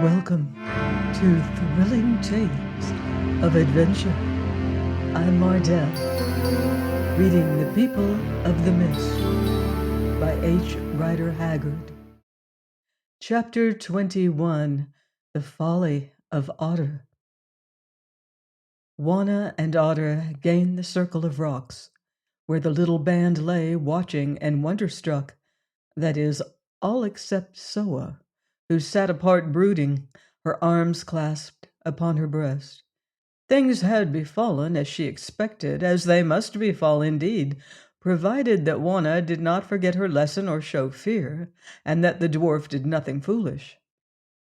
Welcome to Thrilling Tales of Adventure. I'm Mardell, reading The People of the Mist by H. Rider Haggard. Chapter 21, The Folly of Otter. Wanna and Otter gained the circle of rocks, where the little band lay watching and wonderstruck, that is, all except Soa, who sat apart brooding, her arms clasped upon her breast. Things had befallen as she expected, as they must befall indeed, provided that Wanna did not forget her lesson or show fear, and that the dwarf did nothing foolish.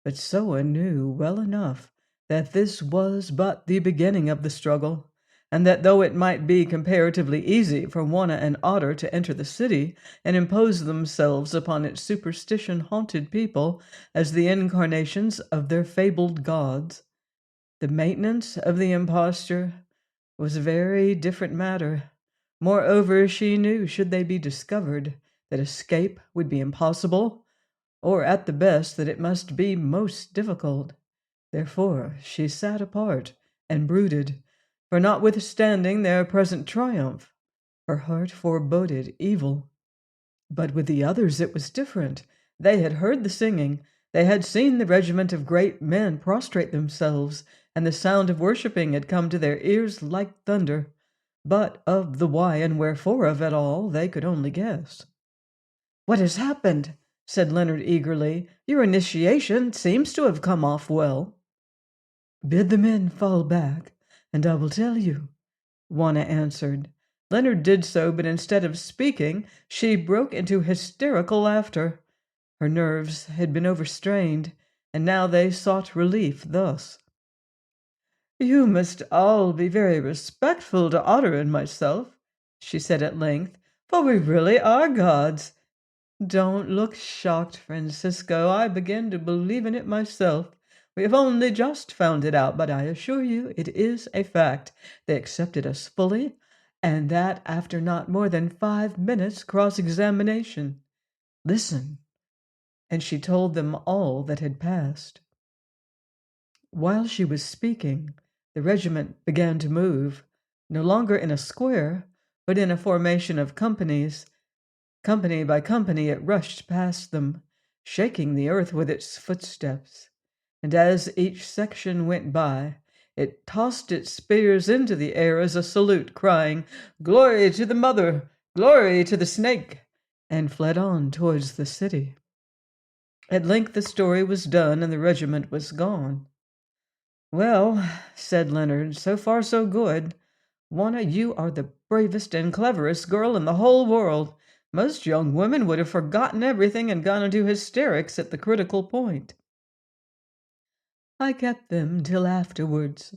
But Soa knew well enough that this was but the beginning of the struggle, and that though it might be comparatively easy for Wanna and Otter to enter the city and impose themselves upon its superstition-haunted people as the incarnations of their fabled gods, the maintenance of the imposture was a very different matter. Moreover, she knew, should they be discovered, that escape would be impossible, or at the best that it must be most difficult. Therefore she sat apart and brooded, for notwithstanding their present triumph, her heart foreboded evil. But with the others it was different. They had heard the singing, they had seen the regiment of great men prostrate themselves, and the sound of worshipping had come to their ears like thunder. But of the why and wherefore of it all they could only guess. "What has happened?" said Leonard eagerly. "Your initiation seems to have come off well." "Bid the men fall back, and I will tell you," Wanna answered. Leonard did so, but instead of speaking, she broke into hysterical laughter. Her nerves had been overstrained, and now they sought relief thus. "You must all be very respectful to Otter and myself," she said at length, "for we really are gods. Don't look shocked, Francisco. I begin to believe in it myself. We have only just found it out, but I assure you it is a fact. They accepted us fully, and that after not more than 5 minutes' cross-examination. Listen." And she told them all that had passed. While she was speaking, the regiment began to move, no longer in a square, but in a formation of companies. Company by company it rushed past them, shaking the earth with its footsteps, and as each section went by, it tossed its spears into the air as a salute, crying, "Glory to the Mother! Glory to the Snake!" and fled on towards the city. At length the story was done, and the regiment was gone. "Well," said Leonard, "so far so good. Wanna, you are the bravest and cleverest girl in the whole world. Most young women would have forgotten everything and gone into hysterics at the critical point." "I kept them till afterwards,"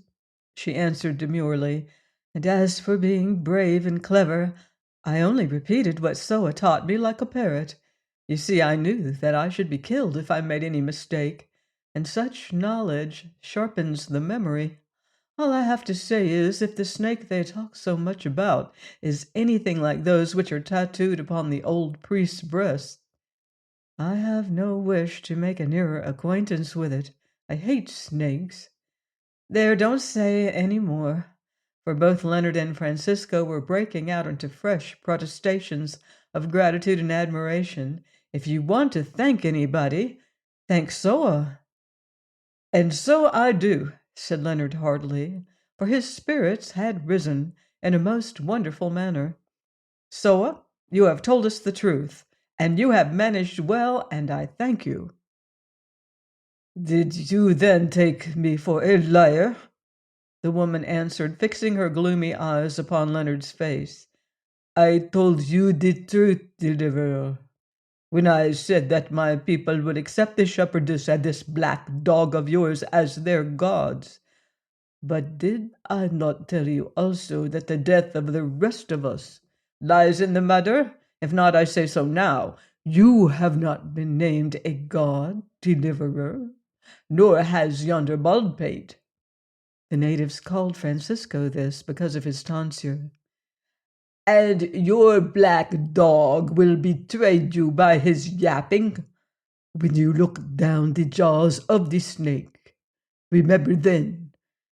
she answered demurely, "and as for being brave and clever, I only repeated what Soa taught me like a parrot. You see, I knew that I should be killed if I made any mistake, and such knowledge sharpens the memory. All I have to say is, if the snake they talk so much about is anything like those which are tattooed upon the old priest's breast, I have no wish to make a nearer acquaintance with it. I hate snakes. There, don't say any more," for both Leonard and Francisco were breaking out into fresh protestations of gratitude and admiration. "If you want to thank anybody, thank Soa." "And so I do," said Leonard heartily, for his spirits had risen in a most wonderful manner. "Soa, you have told us the truth, and you have managed well, and I thank you." "Did you then take me for a liar?" the woman answered, fixing her gloomy eyes upon Leonard's face. "I told you the truth, deliverer, when I said that my people would accept the shepherdess and this black dog of yours as their gods. But did I not tell you also that the death of the rest of us lies in the matter? If not, I say so now. You have not been named a god, deliverer, nor has yonder Baldpate." The natives called Francisco this because of his tonsure. "And your black dog will betray you by his yapping?" when you look down the jaws of the snake. Remember then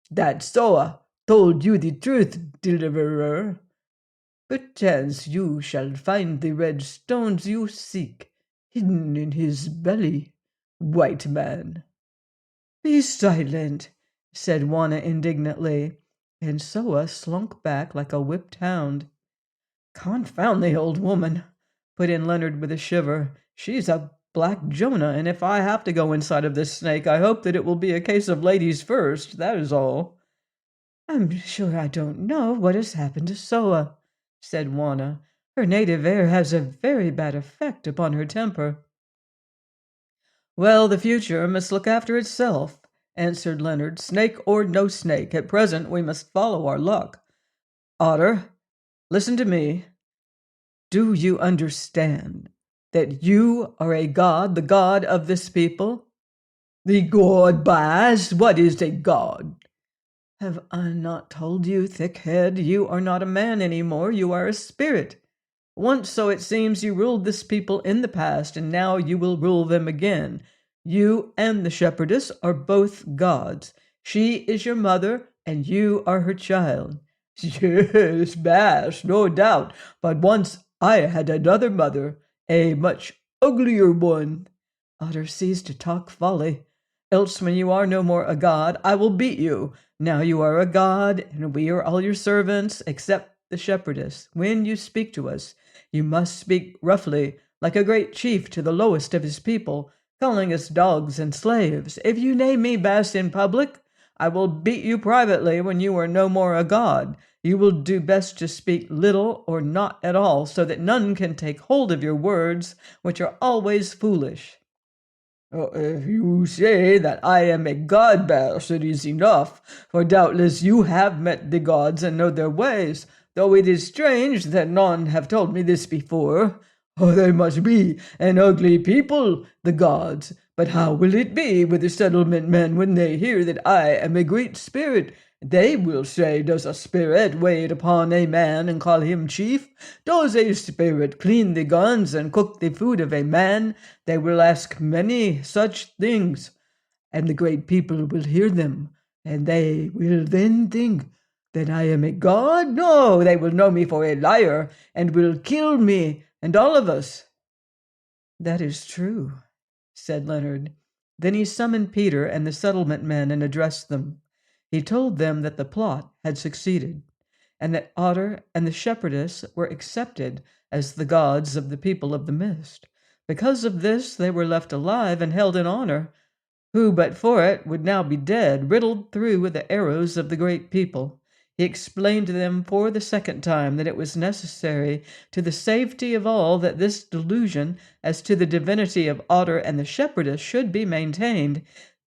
that Soa told you the truth, deliverer. Perchance you shall find the red stones you seek hidden in his belly, white man." "Be silent," said Juana indignantly, and Soa slunk back like a whipped hound. "Confound the old woman," put in Leonard with a shiver. "She's a black Jonah, and if I have to go inside of this snake, I hope that it will be a case of ladies first, that is all." "I'm sure I don't know what has happened to Soa," said Juana. "Her native air has a very bad effect upon her temper." "Well, the future must look after itself," answered Leonard. "Snake or no snake, at present we must follow our luck. Otter, listen to me. Do you understand that you are a god, the god of this people?" "The god, Baz? What is a god?" "Have I not told you, thickhead, you are not a man any more, you are a spirit. Once, so it seems, you ruled this people in the past, and now you will rule them again. You and the shepherdess are both gods. She is your mother, and you are her child." "Yes, Baz, no doubt, but once I had another mother, a much uglier one." "Otter, cease to talk folly. Else when you are no more a god, I will beat you. Now you are a god, and we are all your servants, except the shepherdess. When you speak to us, you must speak roughly, like a great chief to the lowest of his people, calling us dogs and slaves. If you name me Bas in public, I will beat you privately when you are no more a god. You will do best to speak little or not at all, so that none can take hold of your words, which are always foolish." "If you say that I am a god, Bas, it is enough, for doubtless you have met the gods and know their ways, though it is strange that none have told me this before. Oh, they must be an ugly people, the gods. But how will it be with the settlement men when they hear that I am a great spirit? They will say, does a spirit wait upon a man and call him chief? Does a spirit clean the guns and cook the food of a man? They will ask many such things, and the great people will hear them, and they will then think that I am a god? No, they will know me for a liar, and will kill me, and all of us." "That is true," said Leonard. Then he summoned Peter and the settlement men and addressed them. He told them that the plot had succeeded, and that Otter and the shepherdess were accepted as the gods of the people of the mist. Because of this, they were left alive and held in honor, who but for it would now be dead, riddled through with the arrows of the great people. He explained to them for the second time that it was necessary to the safety of all that this delusion as to the divinity of Otter and the shepherdess should be maintained,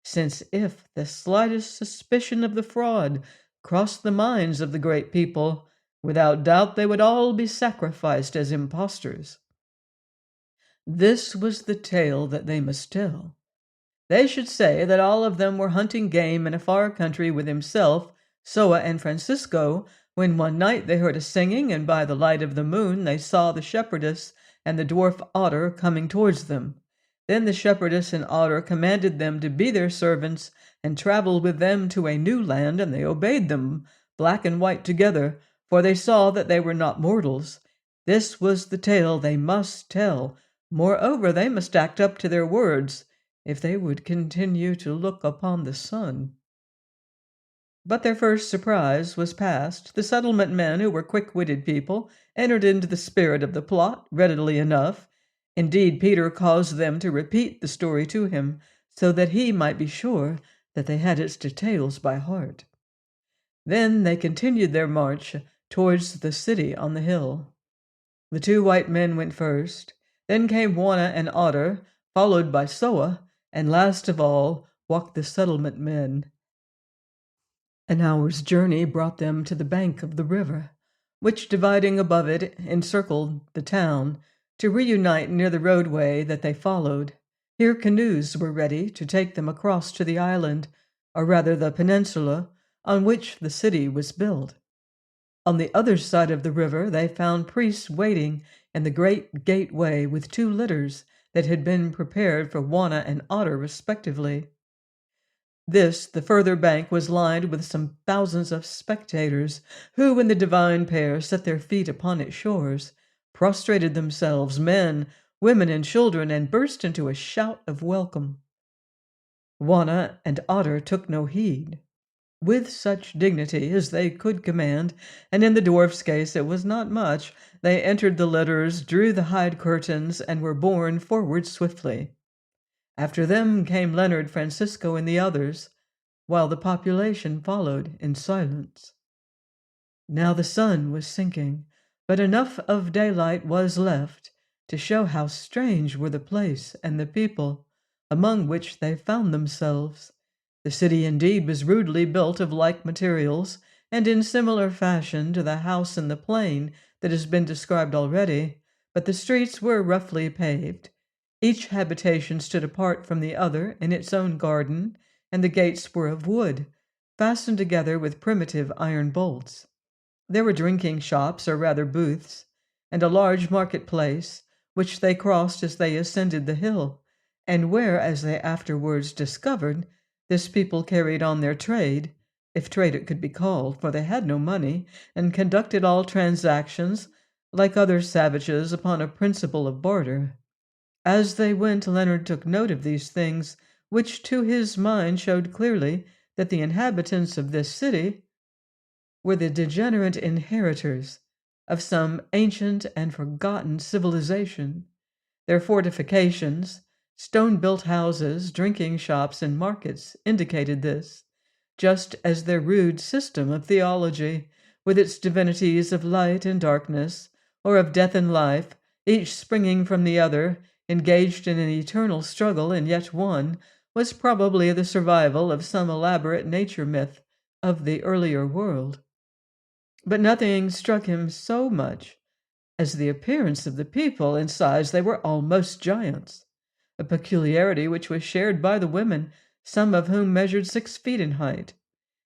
since if the slightest suspicion of the fraud crossed the minds of the great people, without doubt they would all be sacrificed as impostors. This was the tale that they must tell. They should say that all of them were hunting game in a far country with himself, Soa, and Francisco, when one night they heard a singing, and by the light of the moon they saw the shepherdess and the dwarf Otter coming towards them. Then the shepherdess and Otter commanded them to be their servants and travel with them to a new land, and they obeyed them, black and white together, for they saw that they were not mortals. This was the tale they must tell. Moreover, they must act up to their words, if they would continue to look upon the sun. But their first surprise was past. The settlement men, who were quick-witted people, entered into the spirit of the plot readily enough. Indeed, Peter caused them to repeat the story to him, so that he might be sure that they had its details by heart. Then they continued their march towards the city on the hill. The two white men went first. Then came Juana and Otter, followed by Soa, and last of all walked the settlement men. An hour's journey brought them to the bank of the river, which, dividing above it, encircled the town, to reunite near the roadway that they followed. Here canoes were ready to take them across to the island, or rather the peninsula, on which the city was built. On the other side of the river they found priests waiting in the great gateway with two litters. that had been prepared for Juana and Otter, respectively. This, the further bank, was lined with some thousands of spectators, who, when the divine pair set their feet upon its shores, prostrated themselves, men, women, and children, and burst into a shout of welcome. Juana and Otter took no heed. With such dignity as they could command, and in the dwarf's case it was not much, they entered the litters, drew the hide curtains, and were borne forward swiftly. After them came Leonard, Francisco, and the others, while the population followed in silence. Now the sun was sinking, but enough of daylight was left to show how strange were the place and the people among which they found themselves. The city indeed was rudely built of like materials, and in similar fashion to the house in the plain that has been described already, but the streets were roughly paved. Each habitation stood apart from the other in its own garden, and the gates were of wood, fastened together with primitive iron bolts. There were drinking shops, or rather booths, and a large market-place, which they crossed as they ascended the hill, and where, as they afterwards discovered, this people carried on their trade, if trade it could be called, for they had no money, and conducted all transactions, like other savages, upon a principle of barter. As they went, Leonard took note of these things, which to his mind showed clearly that the inhabitants of this city were the degenerate inheritors of some ancient and forgotten civilization. Their fortifications, stone-built houses, drinking shops, and markets indicated this, just as their rude system of theology, with its divinities of light and darkness, or of death and life, each springing from the other, engaged in an eternal struggle and yet one, was probably the survival of some elaborate nature myth of the earlier world. But nothing struck him so much as the appearance of the people. In size they were almost giants, a peculiarity which was shared by the women, some of whom measured 6 feet in height.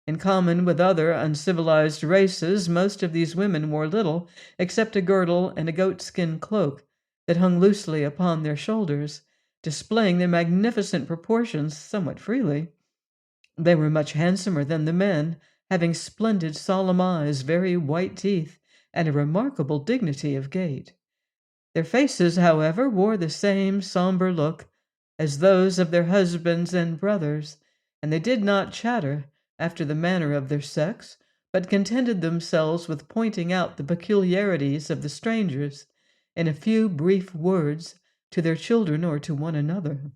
In common with other uncivilized races, most of these women wore little except a girdle and a goatskin cloak that hung loosely upon their shoulders, displaying their magnificent proportions somewhat freely. They were much handsomer than the men, having splendid solemn eyes, very white teeth, and a remarkable dignity of gait. Their faces, however, wore the same somber look as those of their husbands and brothers, and they did not chatter after the manner of their sex, but contented themselves with pointing out the peculiarities of the strangers in a few brief words to their children or to one another.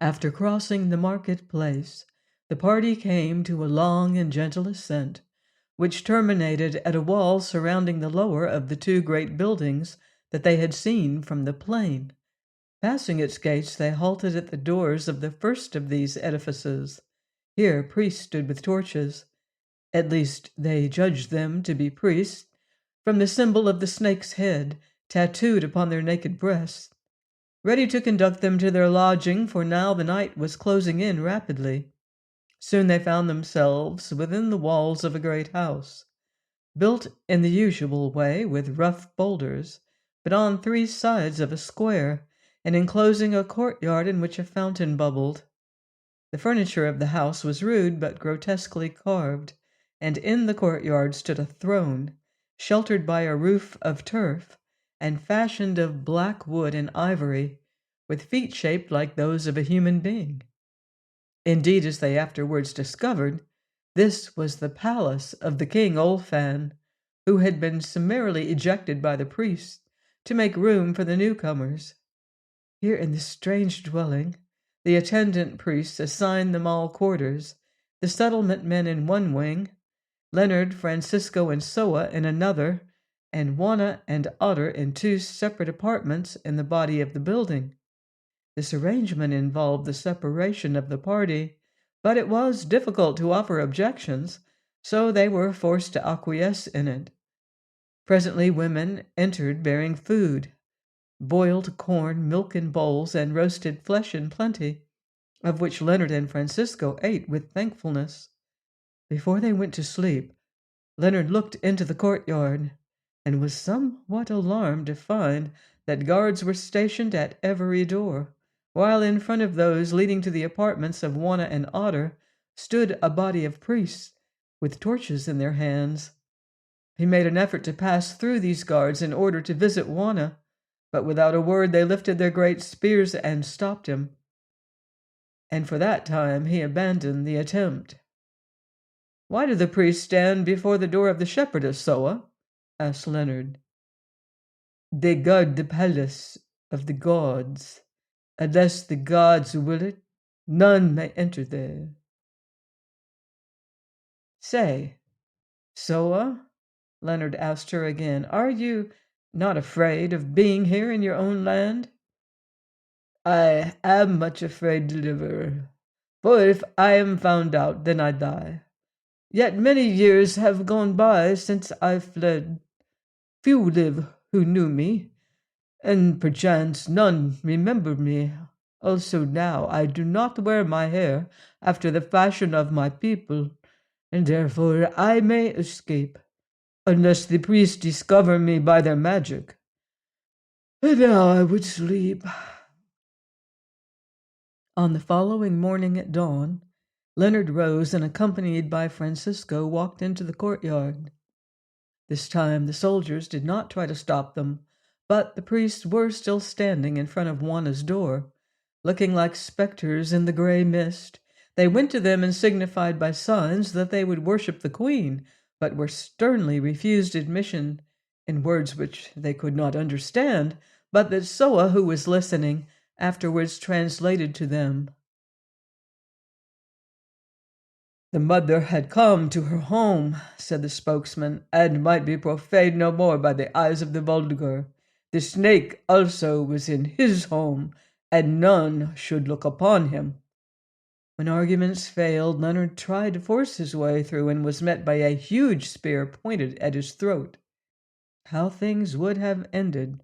After crossing the market-place, the party came to a long and gentle ascent, which terminated at a wall surrounding the lower of the 2 great buildings that they had seen from the plain. Passing its gates, they halted at the doors of the first of these edifices. Here priests stood with torches. At least they judged them to be priests, from the symbol of the snake's head tattooed upon their naked breasts, ready to conduct them to their lodging, for now the night was closing in rapidly. Soon they found themselves within the walls of a great house, built in the usual way with rough boulders, but on 3 sides of a square, and enclosing a courtyard in which a fountain bubbled. The furniture of the house was rude but grotesquely carved, and in the courtyard stood a throne, sheltered by a roof of turf, and fashioned of black wood and ivory, with feet shaped like those of a human being. Indeed, as they afterwards discovered, this was the palace of the King Olfan, who had been summarily ejected by the priests to make room for the newcomers. Here in this strange dwelling, the attendant priests assigned them all quarters, the settlement men in one wing, Leonard, Francisco, and Soa in another, and Juana and Otter in 2 separate apartments in the body of the building. This arrangement involved the separation of the party, but it was difficult to offer objections, so they were forced to acquiesce in it. Presently women entered bearing food, boiled corn, milk in bowls, and roasted flesh in plenty, of which Leonard and Francisco ate with thankfulness. Before they went to sleep, Leonard looked into the courtyard. and was somewhat alarmed to find that guards were stationed at every door, while in front of those leading to the apartments of Wanna and Otter stood a body of priests with torches in their hands. He made an effort to pass through these guards in order to visit Wanna, but without a word they lifted their great spears and stopped him. And for that time he abandoned the attempt. "Why do the priests stand before the door of the shepherdess, Soa?" asked Leonard. "They guard the palace of the gods. Unless the gods will it, none may enter there." "Say, Soa," Leonard asked her again, "are you not afraid of being here in your own land?" "I am much afraid, deliverer, for if I am found out, then I die. Yet many years have gone by since I fled. Few live who knew me, and perchance none remember me. Also now I do not wear my hair after the fashion of my people, and therefore I may escape, unless the priests discover me by their magic. And now I would sleep." On the following morning at dawn, Leonard rose and, accompanied by Francisco, walked into the courtyard. This time the soldiers did not try to stop them, but the priests were still standing in front of Juana's door, looking like specters in the gray mist. They went to them and signified by signs that they would worship the queen, but were sternly refused admission in words which they could not understand, but that Soa, who was listening, afterwards translated to them. "The mother had come to her home," said the spokesman, "and might be profaned no more by the eyes of the vulgar. The snake also was in his home, and none should look upon him." When arguments failed, Leonard tried to force his way through and was met by a huge spear pointed at his throat. How things would have ended,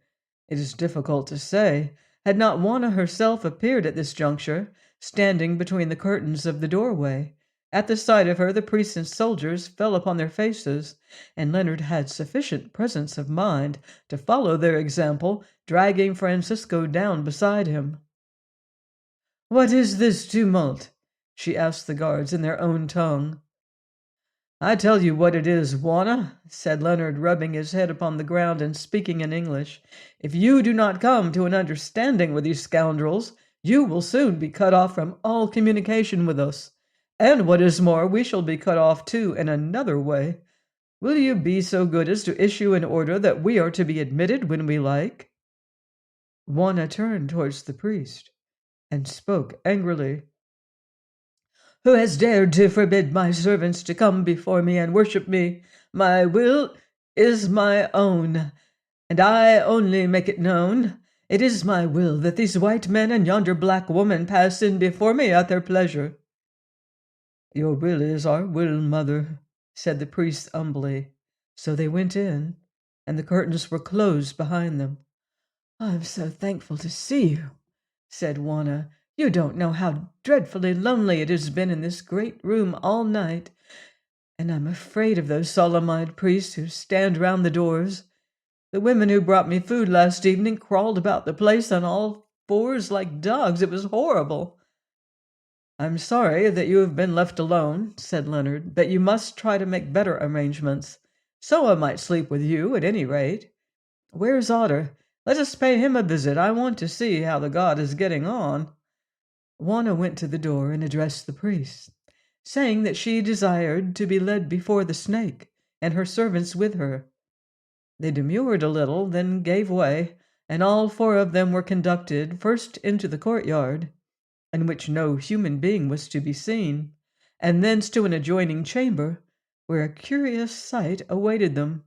it is difficult to say, had not Juana herself appeared at this juncture, standing between the curtains of the doorway. At the sight of her, the priests and soldiers fell upon their faces, and Leonard had sufficient presence of mind to follow their example, dragging Francisco down beside him. "What is this tumult?" she asked the guards in their own tongue. "I tell you what it is, Juana," said Leonard, rubbing his head upon the ground and speaking in English. "If you do not come to an understanding with these scoundrels, you will soon be cut off from all communication with us. And what is more, we shall be cut off too in another way. Will you be so good as to issue an order that we are to be admitted when we like?" Juana turned towards the priest and spoke angrily. "Who has dared to forbid my servants to come before me and worship me? My will is my own, and I only make it known. It is my will that these white men and yonder black woman pass in before me at their pleasure." "Your will is our will, mother," said the priest humbly. So they went in, and the curtains were closed behind them. "I'm so thankful to see you," said Juana. "You don't know how dreadfully lonely it has been in this great room all night, and I'm afraid of those solemn-eyed priests who stand round the doors. The women who brought me food last evening crawled about the place on all fours like dogs. It was horrible." "I'm sorry that you have been left alone," said Leonard, "but you must try to make better arrangements. Soa might sleep with you, at any rate. Where's Otter? Let us pay him a visit. I want to see how the god is getting on." Juana went to the door and addressed the priests, saying that she desired to be led before the snake, and her servants with her. They demurred a little, then gave way, and all four of them were conducted first into the courtyard, in which no human being was to be seen, and thence to an adjoining chamber, where a curious sight awaited them.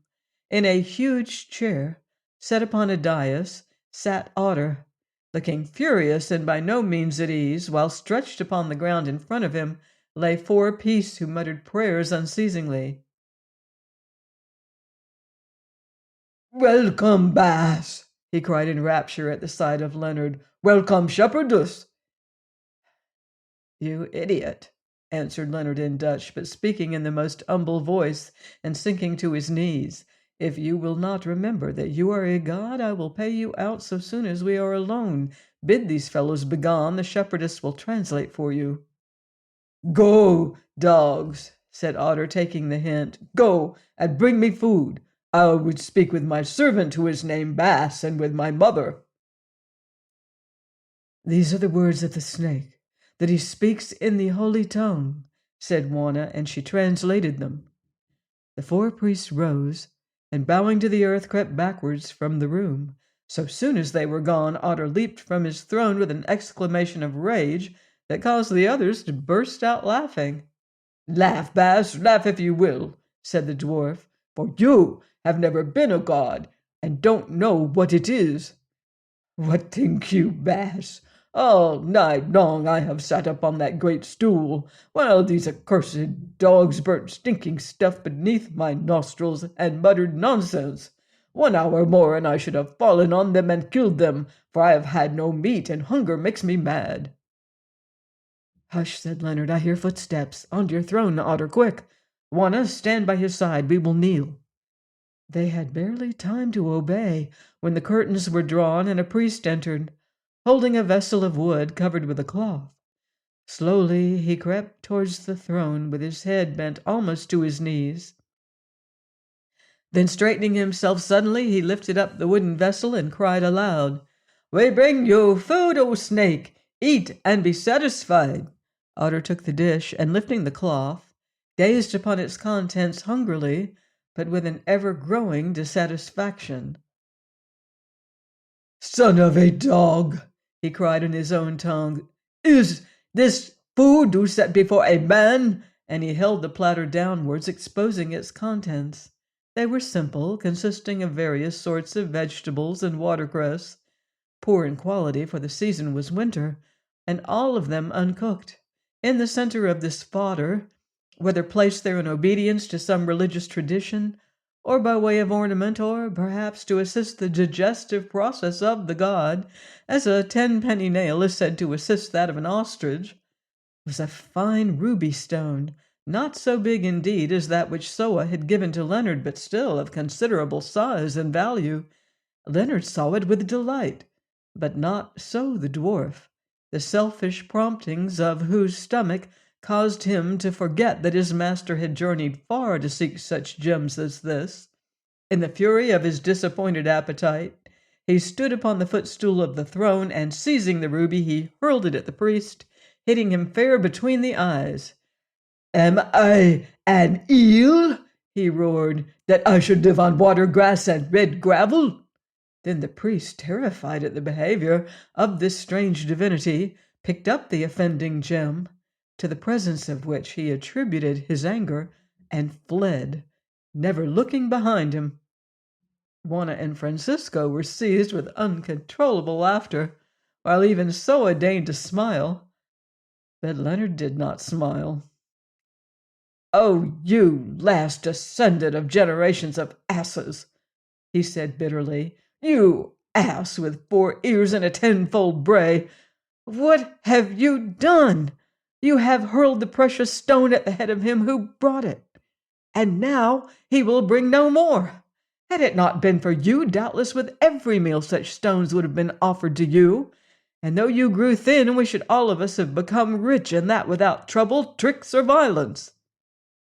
In a huge chair, set upon a dais, sat Otter, looking furious and by no means at ease, while stretched upon the ground in front of him lay four priests who muttered prayers unceasingly. "Welcome, Bass!" he cried in rapture at the sight of Leonard. "Welcome, shepherdess!" "You idiot," answered Leonard in Dutch, but speaking in the most humble voice and sinking to his knees. If you will not remember that you are a god, I will pay you out so soon as we are alone. Bid these fellows begone, the shepherdess will translate for you." "Go, dogs," said Otter, taking the hint. "Go, and bring me food. I would speak with my servant, who is named Bass, and with my mother." "These are the words of the snake, that he speaks in the holy tongue," said Juana, and she translated them. The four priests rose, and bowing to the earth, crept backwards from the room. So soon as they were gone, Otter leaped from his throne with an exclamation of rage that caused the others to burst out laughing. "Laugh, Bass, laugh if you will," said the dwarf, "for you have never been a god, and don't know what it is. What think you, Bass? All night long I have sat upon that great stool, while these accursed dogs burnt stinking stuff beneath my nostrils and muttered nonsense. 1 hour more and I should have fallen on them and killed them, for I have had no meat, and hunger makes me mad." "Hush," said Leonard, "I hear footsteps. On to your throne, Otter, quick. Juana, stand by his side. We will kneel." They had barely time to obey when the curtains were drawn and a priest entered, holding a vessel of wood covered with a cloth. Slowly he crept towards the throne with his head bent almost to his knees. Then, straightening himself suddenly, he lifted up the wooden vessel and cried aloud, "We bring you food, O snake! Eat and be satisfied." Otter took the dish and, lifting the cloth, gazed upon its contents hungrily, but with an ever-growing dissatisfaction. "Son of a dog!" he cried in his own tongue. "Is this food to set before a man?" And he held the platter downwards, exposing its contents. They were simple, consisting of various sorts of vegetables and watercress, poor in quality, for the season was winter, and all of them uncooked. In the center of this fodder, whether placed there in obedience to some religious tradition, or by way of ornament, or perhaps to assist the digestive process of the god, as a 10-penny nail is said to assist that of an ostrich, was a fine ruby stone, not so big indeed as that which Soa had given to Leonard, but still of considerable size and value. Leonard saw it with delight, but not so the dwarf, the selfish promptings of whose stomach caused him to forget that his master had journeyed far to seek such gems as this. In the fury of his disappointed appetite, he stood upon the footstool of the throne, and seizing the ruby, he hurled it at the priest, hitting him fair between the eyes. "Am I an eel," he roared, "that I should live on water, grass, and red gravel?" Then the priest, terrified at the behavior of this strange divinity, picked up the offending gem, to the presence of which he attributed his anger, and fled, never looking behind him. Juana and Francisco were seized with uncontrollable laughter, while even Soa deigned to smile. But Leonard did not smile. "Oh, you last descendant of generations of asses," he said bitterly. "You ass with 4 ears and a 10-fold bray. What have you done? You have hurled the precious stone at the head of him who brought it, and now he will bring no more. Had it not been for you, doubtless with every meal such stones would have been offered to you, and though you grew thin, we should all of us have become rich, and that without trouble, tricks, or violence."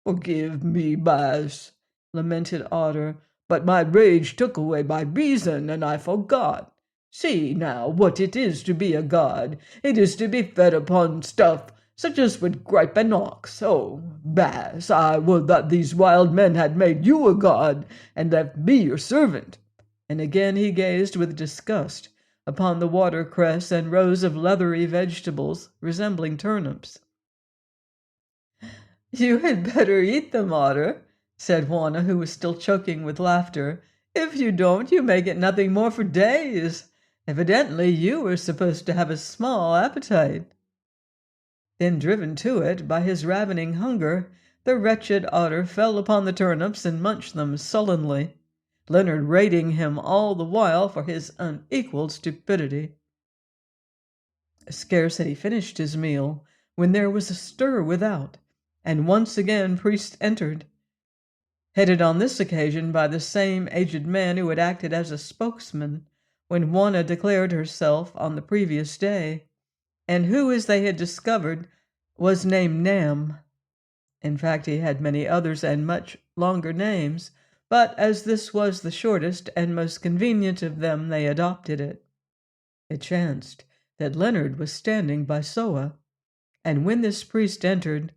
"Forgive me, Bass," lamented Otter, "but my rage took away my reason, and I forgot. See now what it is to be a god. It is to be fed upon stuff such as would gripe an ox. Oh, Bass, I would that these wild men had made you a god, and left me your servant." And again he gazed with disgust upon the watercress and rows of leathery vegetables resembling turnips. "You had better eat them, Otter," said Juana, who was still choking with laughter. "If you don't, you may get nothing more for days. Evidently you were supposed to have a small appetite." Then, driven to it by his ravening hunger, the wretched Otter fell upon the turnips and munched them sullenly, Leonard rating him all the while for his unequaled stupidity. Scarce had he finished his meal when there was a stir without, and once again priests entered. headed on this occasion by the same aged man who had acted as a spokesman when Juana declared herself on the previous day, and who, as they had discovered, was named Nam. In fact, he had many others and much longer names, but as this was the shortest and most convenient of them, they adopted it. It chanced that Leonard was standing by Soa, and when this priest entered,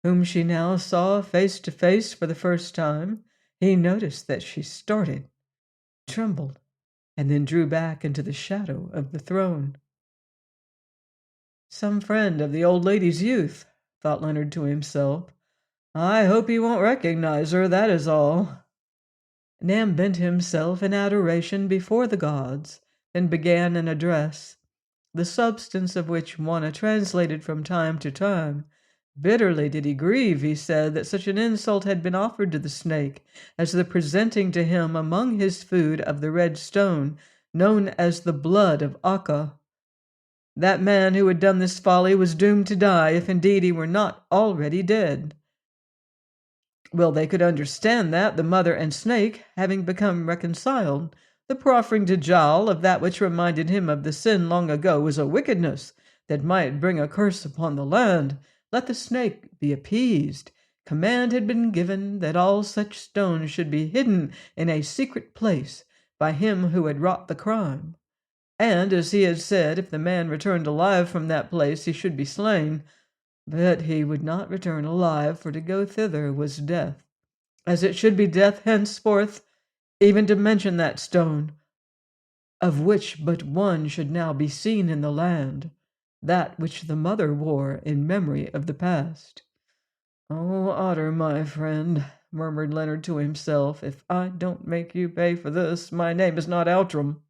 whom she now saw face to face for the first time, he noticed that she started, trembled, and then drew back into the shadow of the throne. Some friend of the old lady's youth, thought Leonard to himself. I hope he won't recognize her, that is all. Nam bent himself in adoration before the gods, and began an address, the substance of which Juana translated from time to time. Bitterly did he grieve, he said, that such an insult had been offered to the snake, as the presenting to him among his food of the red stone, known as the blood of Akka. That man who had done this folly was doomed to die, if indeed he were not already dead. Well, they could understand that, the mother and snake having become reconciled, the proffering to Jal of that which reminded him of the sin long ago was a wickedness that might bring a curse upon the land. Let the snake be appeased. Command had been given that all such stones should be hidden in a secret place by him who had wrought the crime. And, as he had said, if the man returned alive from that place, he should be slain. But he would not return alive, for to go thither was death, as it should be death henceforth, even to mention that stone, of which but one should now be seen in the land, that which the mother wore in memory of the past. Oh, Otter, my friend, murmured Leonard to himself, if I don't make you pay for this, my name is not Outram.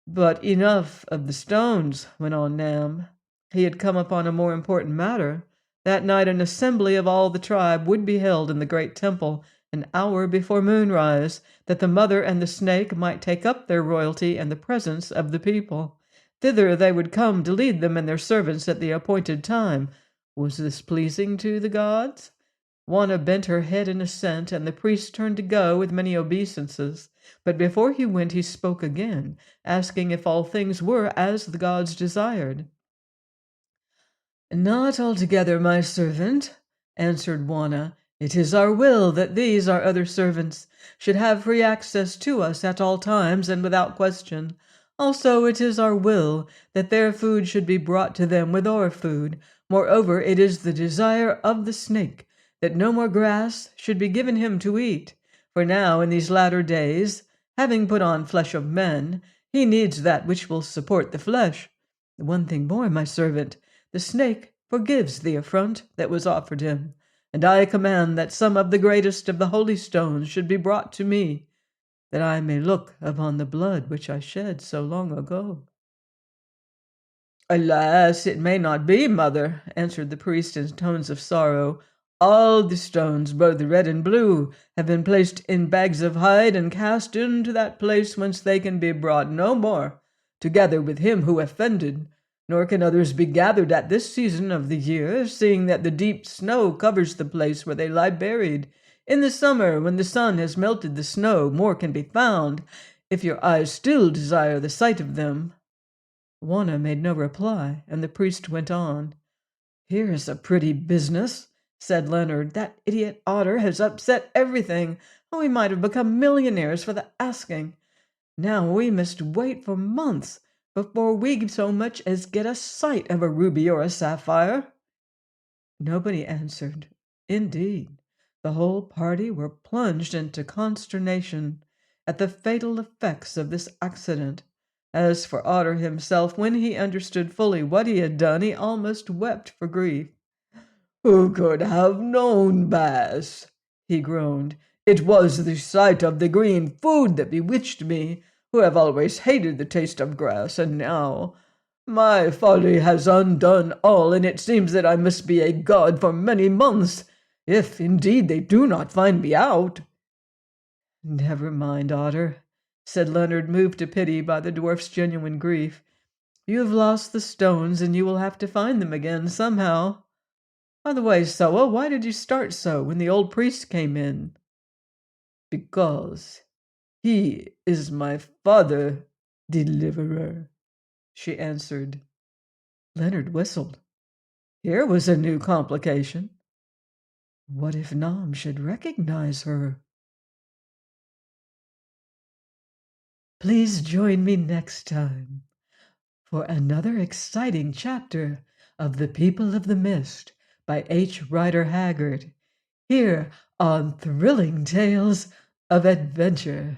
But enough of the stones, went on Nam. He had come upon a more important matter. That night an assembly of all the tribe would be held in the great temple an hour before moonrise, that the mother and the snake might take up their royalty in the presence of the people. Thither they would come to lead them and their servants at the appointed time. Was this pleasing to the gods? Juana bent her head in assent, and the priest turned to go with many obeisances. But before he went he spoke again, asking if all things were as the gods desired. Not altogether, my servant, answered Juana. It is our will that these, our other servants, should have free access to us at all times and without question. Also it is our will that their food should be brought to them with our food. Moreover, it is the desire of the snake that no more grass should be given him to eat. For now, in these latter days, having put on flesh of men, he needs that which will support the flesh. One thing more, my servant, the snake forgives the affront that was offered him, and I command that some of the greatest of the holy stones should be brought to me, that I may look upon the blood which I shed so long ago. Alas, it may not be, mother, answered the priest in tones of sorrow. All the stones, both red and blue, have been placed in bags of hide and cast into that place whence they can be brought no more, together with him who offended. Nor can others be gathered at this season of the year, seeing that the deep snow covers the place where they lie buried. In the summer, when the sun has melted the snow, more can be found, if your eyes still desire the sight of them. Juana made no reply, and the priest went on. Here is a pretty business, said Leonard. That idiot Otter has upset everything. We might have become millionaires for the asking. Now we must wait for months before we so much as get a sight of a ruby or a sapphire. Nobody answered. Indeed, the whole party were plunged into consternation at the fatal effects of this accident. As for Otter himself, when he understood fully what he had done, he almost wept for grief. Who could have known, Bass? He groaned. It was the sight of the green food that bewitched me, who have always hated the taste of grass, and now my folly has undone all, and it seems that I must be a god for many months, if indeed they do not find me out. Never mind, Otter, said Leonard, moved to pity by the dwarf's genuine grief. You have lost the stones, and you will have to find them again somehow. By the way, Soa, why did you start so when the old priest came in? Because he is my father, deliverer, she answered. Leonard whistled. Here was a new complication. What if Nam should recognize her? Please join me next time for another exciting chapter of The People of the Mist by H. Rider Haggard, here on Thrilling Tales of Adventure.